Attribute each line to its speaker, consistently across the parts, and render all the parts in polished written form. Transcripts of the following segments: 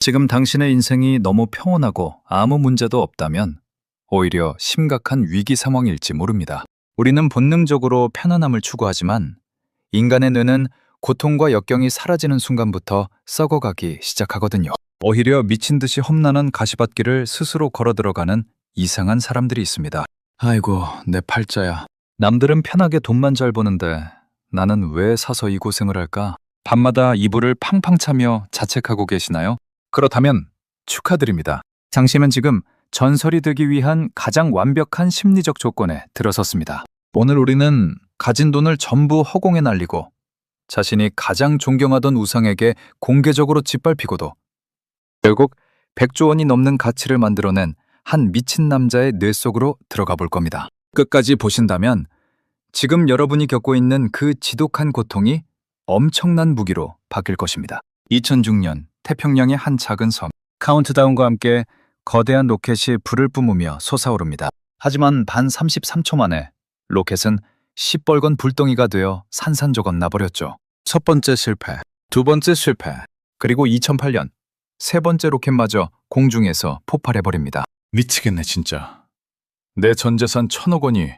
Speaker 1: 지금 당신의 인생이 너무 평온하고 아무 문제도 없다면 오히려 심각한 위기 상황일지 모릅니다. 우리는 본능적으로 편안함을 추구하지만 인간의 뇌는 고통과 역경이 사라지는 순간부터 썩어가기 시작하거든요. 오히려 미친 듯이 험난한 가시밭길을 스스로 걸어 들어가는 이상한 사람들이 있습니다. 아이고, 내 팔자야. 남들은 편하게 돈만 잘 버는데 나는 왜 사서 이 고생을 할까? 밤마다 이불을 팡팡 차며 자책하고 계시나요? 그렇다면 축하드립니다. 당신은 지금 전설이 되기 위한 가장 완벽한 심리적 조건에 들어섰습니다. 오늘 우리는 가진 돈을 전부 허공에 날리고 자신이 가장 존경하던 우상에게 공개적으로 짓밟히고도 결국 100조 원이 넘는 가치를 만들어낸 한 미친 남자의 뇌 속으로 들어가 볼 겁니다. 끝까지 보신다면 지금 여러분이 겪고 있는 그 지독한 고통이 엄청난 무기로 바뀔 것입니다. 2006년 태평양의 한 작은 섬, 카운트다운과 함께 거대한 로켓이 불을 뿜으며 솟아오릅니다. 하지만 반 33초 만에 로켓은 시뻘건 불덩이가 되어 산산조각 나버렸죠. 첫 번째 실패, 두 번째 실패, 그리고 2008년 세 번째 로켓마저 공중에서 폭발해버립니다. 미치겠네 진짜. 내 전 재산 1,000억 원이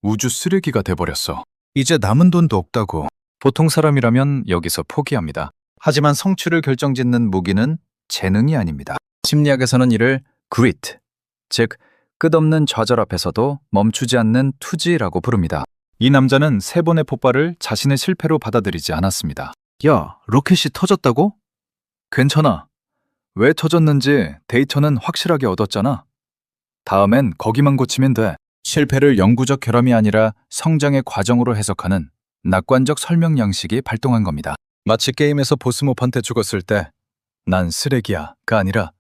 Speaker 1: 우주 쓰레기가 돼버렸어. 이제 남은 돈도 없다고. 보통 사람이라면 여기서 포기합니다. 하지만 성취를 결정짓는 무기는 재능이 아닙니다. 심리학에서는 이를 grit, 즉 끝없는 좌절 앞에서도 멈추지 않는 투지라고 부릅니다. 이 남자는 세 번의 폭발을 자신의 실패로 받아들이지 않았습니다. 야, 로켓이 터졌다고? 괜찮아. 왜 터졌는지 데이터는 확실하게 얻었잖아. 다음엔 거기만 고치면 돼. 실패를 영구적 결함이 아니라 성장의 과정으로 해석하는 낙관적 설명 양식이 발동한 겁니다. 마치 게임에서 보스몹한테 죽었을 때 난 쓰레기야가 아니라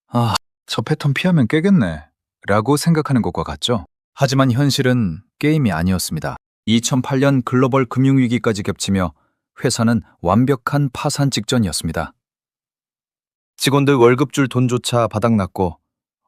Speaker 1: 아, 저 패턴 피하면 깨겠네 라고 생각하는 것과 같죠. 하지만 현실은 게임이 아니었습니다. 2008년 글로벌 금융위기까지 겹치며 회사는 완벽한 파산 직전이었습니다. 직원들 월급 줄 돈조차 바닥났고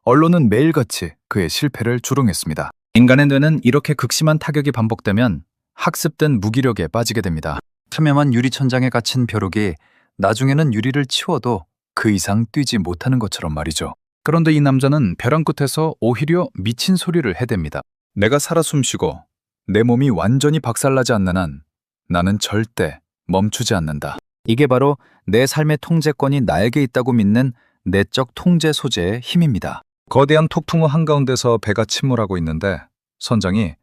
Speaker 1: 언론은 매일같이 그의 실패를 조롱했습니다. 인간의 뇌는 이렇게 극심한 타격이 반복되면 학습된 무기력에 빠지게 됩니다. 첨예한 유리천장에 갇힌 벼룩이 나중에는 유리를 치워도 그 이상 뛰지 못하는 것처럼 말이죠. 그런데 이 남자는 벼랑 끝에서 오히려 미친 소리를 해댑니다. 내가 살아 숨쉬고 내 몸이 완전히 박살나지 않는 한 나는 절대 멈추지 않는다. 이게 바로 내 삶의 통제권이 나에게 있다고 믿는 내적 통제 소재의 힘입니다. 거대한 폭풍우 한가운데서 배가 침몰하고 있는데 선장이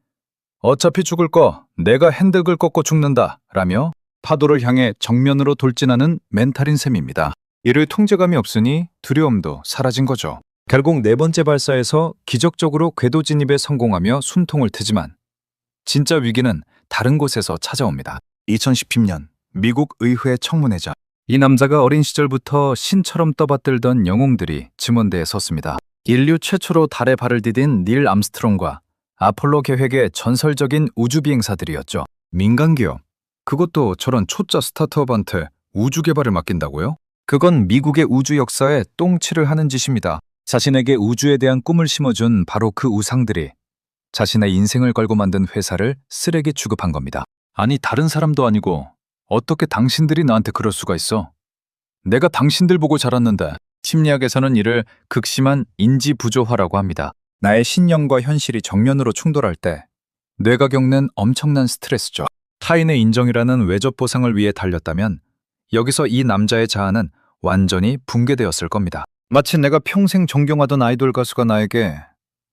Speaker 1: 어차피 죽을 거 내가 핸들을 꺾고 죽는다 라며 파도를 향해 정면으로 돌진하는 멘탈인 셈입니다. 이를 통제감이 없으니 두려움도 사라진 거죠. 결국 네 번째 발사에서 기적적으로 궤도 진입에 성공하며 숨통을 트지만 진짜 위기는 다른 곳에서 찾아옵니다. 2010년 미국 의회 청문회장. 이 남자가 어린 시절부터 신처럼 떠받들던 영웅들이 증언대에 섰습니다. 인류 최초로 달에 발을 디딘 닐 암스트롱과 아폴로 계획의 전설적인 우주비행사들이었죠. 민간기업, 그것도 저런 초짜 스타트업한테 우주 개발을 맡긴다고요? 그건 미국의 우주 역사에 똥칠을 하는 짓입니다. 자신에게 우주에 대한 꿈을 심어준 바로 그 우상들이 자신의 인생을 걸고 만든 회사를 쓰레기 취급한 겁니다. 아니, 다른 사람도 아니고 어떻게 당신들이 나한테 그럴 수가 있어? 내가 당신들 보고 자랐는데. 심리학에서는 이를 극심한 인지부조화라고 합니다. 나의 신념과 현실이 정면으로 충돌할 때 뇌가 겪는 엄청난 스트레스죠. 타인의 인정이라는 외적 보상을 위해 달렸다면 여기서 이 남자의 자아는 완전히 붕괴되었을 겁니다. 마치 내가 평생 존경하던 아이돌 가수가 나에게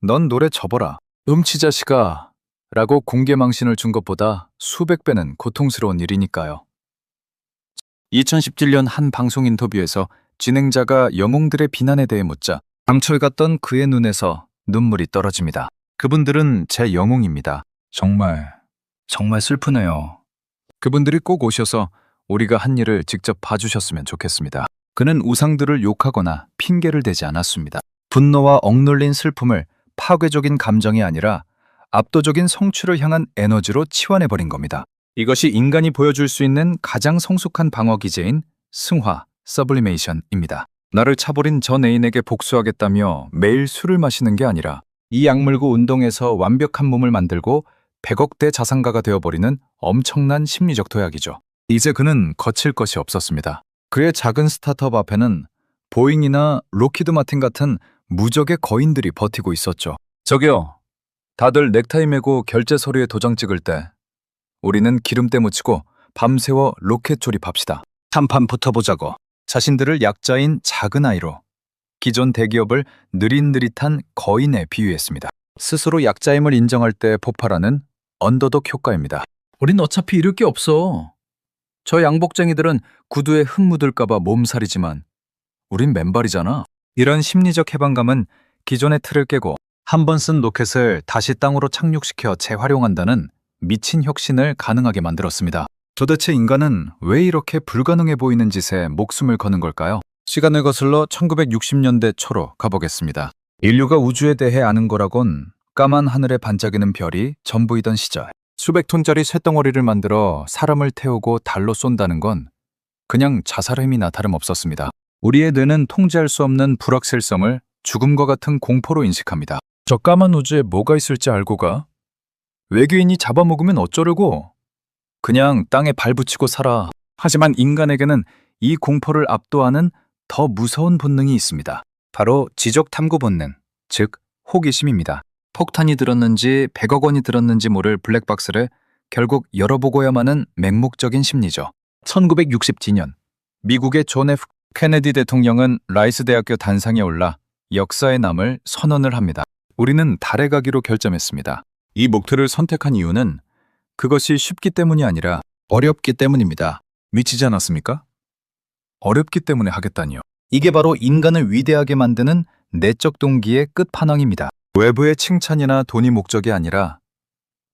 Speaker 1: 넌 노래 접어라, 음치자식아 라고 공개망신을 준 것보다 수백 배는 고통스러운 일이니까요. 2017년 한 방송 인터뷰에서 진행자가 영웅들의 비난에 대해 묻자 강철같던 그의 눈에서 눈물이 떨어집니다. 그분들은 제 영웅입니다. 정말 슬프네요. 그분들이 꼭 오셔서 우리가 한 일을 직접 봐주셨으면 좋겠습니다. 그는 우상들을 욕하거나 핑계를 대지 않았습니다. 분노와 억눌린 슬픔을 파괴적인 감정이 아니라 압도적인 성취를 향한 에너지로 치환해버린 겁니다. 이것이 인간이 보여줄 수 있는 가장 성숙한 방어 기제인 승화, 서블리메이션입니다. 나를 차버린 전 애인에게 복수하겠다며 매일 술을 마시는 게 아니라 이 약물고 운동에서 완벽한 몸을 만들고 100억대 자산가가 되어버리는 엄청난 심리적 도약이죠. 이제 그는 거칠 것이 없었습니다. 그의 작은 스타트업 앞에는 보잉이나 로키드 마틴 같은 무적의 거인들이 버티고 있었죠. 저기요, 다들 넥타이 메고 결제 서류에 도장 찍을 때 우리는 기름때 묻히고 밤새워 로켓 조립합시다. 한판 붙어보자고. 자신들을 약자인 작은 아이로 기존 대기업을 느릿느릿한 거인에 비유했습니다. 스스로 약자임을 인정할 때 폭발하는 언더독 효과입니다. 우린 어차피 잃을 게 없어. 저 양복쟁이들은 구두에 흙 묻을까봐 몸살이지만 우린 맨발이잖아. 이런 심리적 해방감은 기존의 틀을 깨고 한 번 쓴 로켓을 다시 땅으로 착륙시켜 재활용한다는 미친 혁신을 가능하게 만들었습니다. 도대체 인간은 왜 이렇게 불가능해 보이는 짓에 목숨을 거는 걸까요? 시간을 거슬러 1960년대 초로 가보겠습니다. 인류가 우주에 대해 아는 거라곤 까만 하늘에 반짝이는 별이 전부이던 시절. 수백 톤짜리 쇳덩어리를 만들어 사람을 태우고 달로 쏜다는 건 그냥 자살행위나 다름없었습니다. 우리의 뇌는 통제할 수 없는 불확실성을 죽음과 같은 공포로 인식합니다. 저 까만 우주에 뭐가 있을지 알고 가? 외계인이 잡아먹으면 어쩌려고? 그냥 땅에 발 붙이고 살아. 하지만 인간에게는 이 공포를 압도하는 더 무서운 본능이 있습니다. 바로 지적 탐구 본능, 즉 호기심입니다. 폭탄이 들었는지 100억 원이 들었는지 모를 블랙박스를 결국 열어보고야만 하는 맹목적인 심리죠. 1967년 미국의 존 F. 케네디 대통령은 라이스 대학교 단상에 올라 역사에 남을 선언을 합니다. 우리는 달에 가기로 결정했습니다. 이 목표를 선택한 이유는 그것이 쉽기 때문이 아니라 어렵기 때문입니다. 미치지 않았습니까? 어렵기 때문에 하겠다니요. 이게 바로 인간을 위대하게 만드는 내적 동기의 끝판왕입니다. 외부의 칭찬이나 돈이 목적이 아니라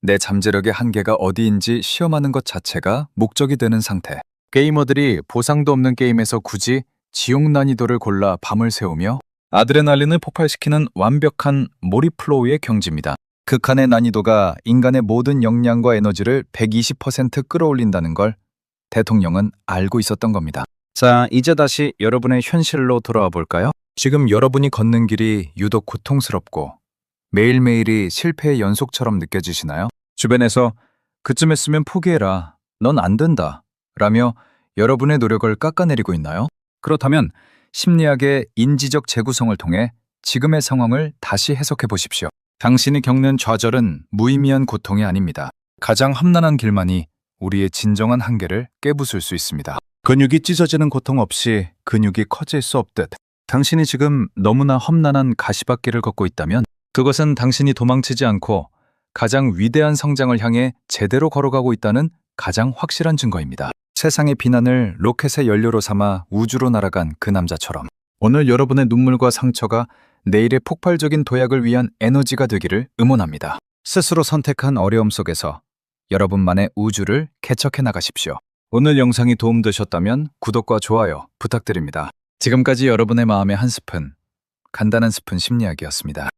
Speaker 1: 내 잠재력의 한계가 어디인지 시험하는 것 자체가 목적이 되는 상태. 게이머들이 보상도 없는 게임에서 굳이 지옥 난이도를 골라 밤을 새우며 아드레날린을 폭발시키는 완벽한 몰입 플로우의 경지입니다. 극한의 난이도가 인간의 모든 역량과 에너지를 120% 끌어올린다는 걸 대통령은 알고 있었던 겁니다. 자, 이제 다시 여러분의 현실로 돌아와 볼까요? 지금 여러분이 걷는 길이 유독 고통스럽고 매일매일이 실패의 연속처럼 느껴지시나요? 주변에서 그쯤 했으면 포기해라, 넌 안 된다 라며 여러분의 노력을 깎아내리고 있나요? 그렇다면 심리학의 인지적 재구성을 통해 지금의 상황을 다시 해석해 보십시오. 당신이 겪는 좌절은 무의미한 고통이 아닙니다. 가장 험난한 길만이 우리의 진정한 한계를 깨부술 수 있습니다. 근육이 찢어지는 고통 없이 근육이 커질 수 없듯 당신이 지금 너무나 험난한 가시밭길을 걷고 있다면 그것은 당신이 도망치지 않고 가장 위대한 성장을 향해 제대로 걸어가고 있다는 가장 확실한 증거입니다. 세상의 비난을 로켓의 연료로 삼아 우주로 날아간 그 남자처럼 오늘 여러분의 눈물과 상처가 내일의 폭발적인 도약을 위한 에너지가 되기를 응원합니다. 스스로 선택한 어려움 속에서 여러분만의 우주를 개척해 나가십시오. 오늘 영상이 도움되셨다면 구독과 좋아요 부탁드립니다. 지금까지 여러분의 마음의 한 스푼, 간단한 스푼 심리학이었습니다.